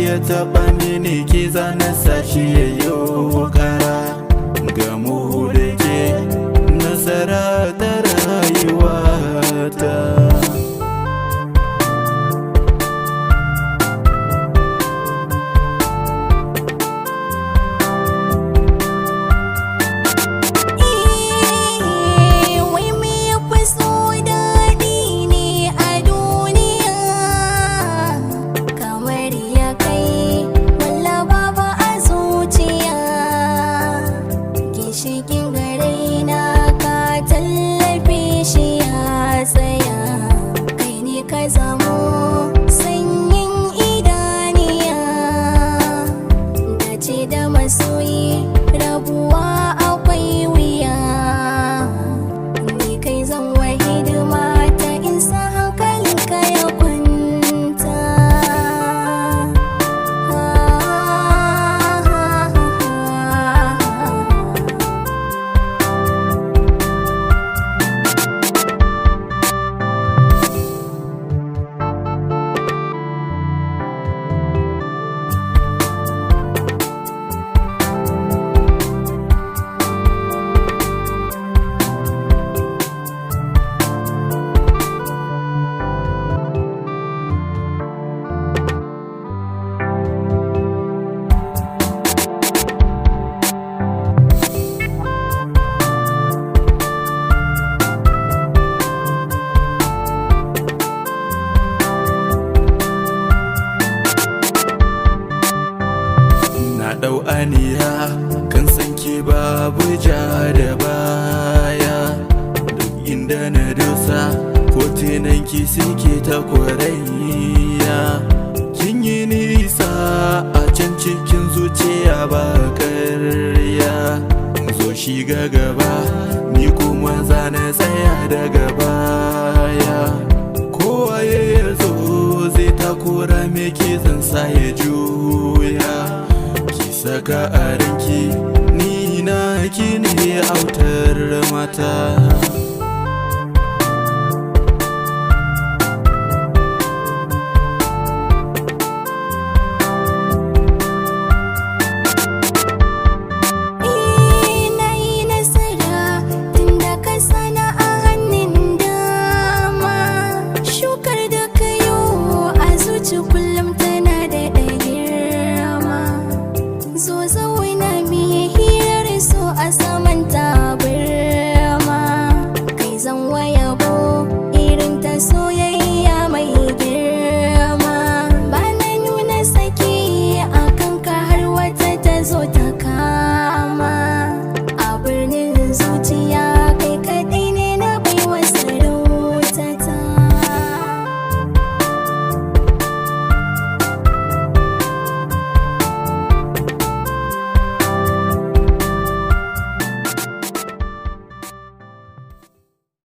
ya taɓa mini ki zana sashi yayo kara ga mu da ke nasara ta rayuwata. Dau aniya kan sanki babu ja da baya, duk inda na dosa hotunanki suke ta kwarayya. Kin yi nisa a can cikin zuciya ba karya, zo shiga gaba ni kuma zana tsaya daga baya. Kowa ya zo zai takura me ke zan sa ya juya, saka a ranki ni na ki ne autar mata.